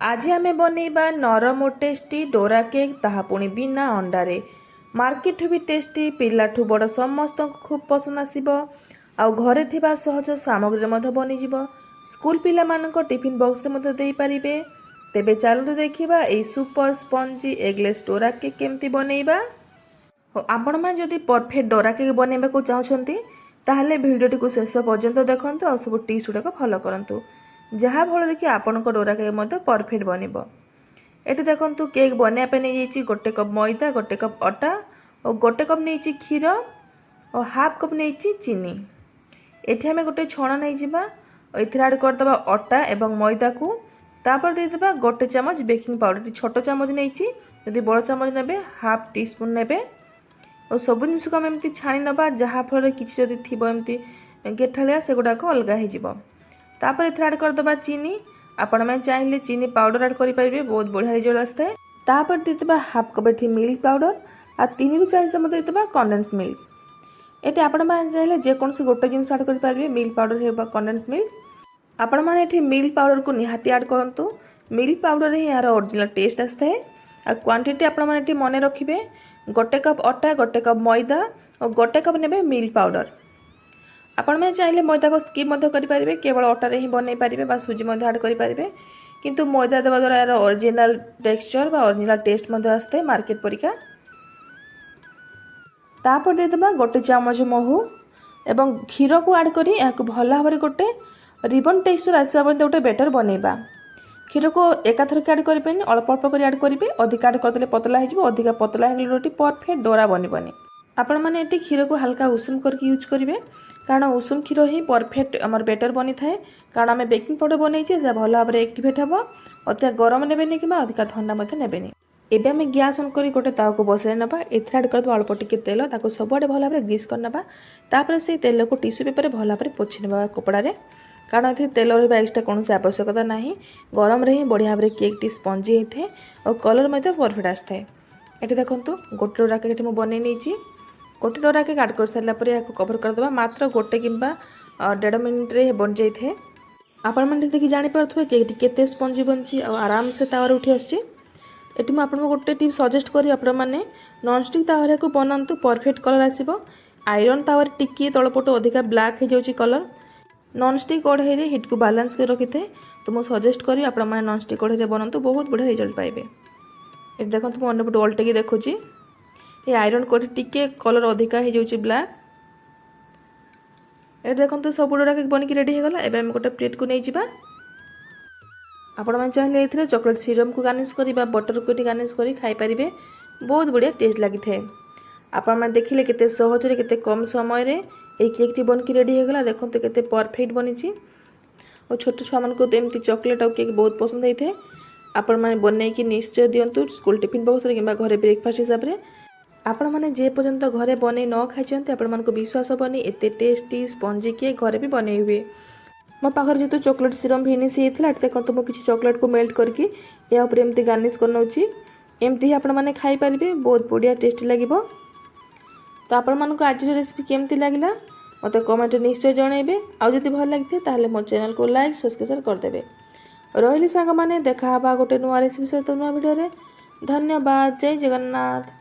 आज आमे बनैबा नरम और टेस्टी डोरा केक ताहा पुणी बिना अंडारे मार्केट भी टेस्टी पिलाठू बड़ समस्त खूब पसंद आसीबो आउ घरे थिबा सहज सामग्री मध्य बनिजिबो स्कूल पिला मानक टिफिन बॉक्स रे मध्य देई परिबे। तेबे चलतु देखिबा एई super spongy eggless Dora cake केमती बनैबा। आपण मान जदि परफेक्ट डोरा केक बनैबा को चाहछंती ताहले भिडियोटी को शेष पर्यंत देखंतु आ सब टिप्स गुडा फॉलो करंतु जहाँ फल कि आपंक डोरा केक मध्य परफेक्ट बनब। ये देखो केक बनवाई नहीं गोटे कप मैदा गोटे कप अटा और गोटे कप नहीं क्षीर और हाफ कप नहीं चीनी। ये आम गोटे छण नहीं जावा ये आड करदे अटा एवं मैदा को तापर देदेबा गोटे चामच बेकिंग पाउडर छोट चामच नहीं जदि बड़ चामच ने हाफ टी स्पून ने और सब जिनस को आम एमती छाणी नवा जहाँ फल किसी जदि थी एमती गेठालिया से गुड़ाक अलग होपर ये आड करदे चीनी आपण मैंने चाहिए चीनी पाउडर आड करेंगे बहुत बढ़िया रिजल्ट आसता है। तापर देदेबा हाफ कप एठी मिल्क पाउडर आ 3 ରୁ 4 चामच देदेबा कंडेन्स मिल्क। ये आपण मैंने चाहिए जेकोसी गोटे जिनस आड करेंगे मिल्क पाउडर हो कंडेन्स मिल्क। आपण मैंने मिल्क पाउडर को निहाती आड करूँ मिल्क पाउडर ही यार ओरिजिनल टेस्ट आसता है। आ क्वांटिटी आपण मैंने मन रखिए गोटे कप अटा गोटे कप मैदा और गोटे कप ने मिल्क पाउडर। आपण मैंने चाहिए मैदा को स्किप करेंगे केवल अटारे ही बनई पारे बा सुजी आड करेंगे किंतु मैदा देवा द्वारा यार ओरिजिनल टेक्सचर बा ओरिजिनल टेस्ट आसता है मार्केट परिका। तापर देदेबा गोटे चामच महू एवं क्षीर को आड करी भल भाव गोटे रिबन टेक्सचर आसा पर्यंत गोटे बेटर बनैबा। क्षीर को एकाथरक आड करें अल्प अल्प कर आड करेंगे अधिक आड करदे पतला हो अधिक पतला हो परफेक्ट डोरा बनबनी। आपण मैंने ये क्षीर को हल्का उषुम करके यूज करेंगे कारण उषुम क्षीर ही परफेक्ट आमर बेटर बनी थाए कारण आम बेकिंग पाउडर बनईचे से भल भाव एक्टिवेट हम अधिक गरम ने कि अधिक ठंडा ने। एबे आम गैस ऑन करी गोटे ताव को बसाई ना एथरे आड कर अल्प टिके तेल ताको सबुआडे भल भाव ग्रीस करना तापर से तेल को टिश्यू पेपर भल भाव पोछि ना कपड़े कारण ये तेल रहा एक्सट्रा कौन आवश्यकता ना गरम रे ही बढ़िया भाव केक टी स्पंजी होता है और कलर मध्य परफेक्ट आसता है। ये देखो गोटे डोरा केक मुझे बनई नहीं गोटे डोरा केक आड कर सारापर या कवर करदे मात्र गोटे कि 1.5 मिनिट्रे बन जाए। आपण मैंने देखिए जापे केक केते स्पंजी बनची और आराम से तावर उठी आसी। ये मुझे गोटे टिप सजेस्ट करी आपण मैंने नॉनस्टिक तावर को बनातु परफेक्ट कलर आसो। आयरन तावर टिकी तलपट अधिका ब्लैक हो जाए कलर नॉनस्टिक कढ़ाई रे हिट को बैलेंस कर रखी थे तो मुझे सजेस्ट करी आपण मैंने नॉनस्टिक कढ़ाई बनातु बहुत बढ़िया रिजल्ट पाइबे। ये देखो तुम अंडे उल्टे देखुची ये आयरन कढ़ी टिके कलर अधिका हो जाए ब्लैक। ये देखो सब डोरा केक बनिक रेडी हो गला। एबे गोटे प्लेट को नहीं जावा आपण मैंने चाहिए ये चॉकलेट सिरम को गार्निश करी बटर को गार्निश करी खाई पारिबे बहुत बढ़िया टेस्ट लगी थाए। आपण मैंने देखिले केते सहजरे केते कम समय रे ये केक टी बनकी रेडी हो गला। देखो केते परफेक्ट बनी और छोट छुआ मान को एमती चॉकलेट और केक बहुत पसंद होता है। आपण मैंने बनईकी निश्चय दिंतु स्कूल टिफिन बॉक्स रे कि घरे ब्रेकफास्ट हिसाब से आपण मैंने जे पर्यंत घरे बन न खाई आपण मान विश्वास हेनी एत टेस्टी स्पंजी केक घरे भी बनई हुए। मो पाखर जेहतु चॉकलेट सिरम फिनिश होता देखो तो किसी चॉकलेट को मेल्ट करके या ऊपर एमती गार्निश करनौची एमती ही आपण मैंने खाई पारिबे बहुत बढ़िया टेस्टी लगे। तो आपण मानक आज रेसिपी केमती लगला मत कमेंट निश्चय जनइबे आउ जदि भल लगी ताहले मो चैनल को लाइक सब्सक्राइब करदेबे। रही सांग मैंने देखा गोटे नुआ रेसिपी सहित नुआ वीडियो रे। धन्यवाद। जय जगन्नाथ।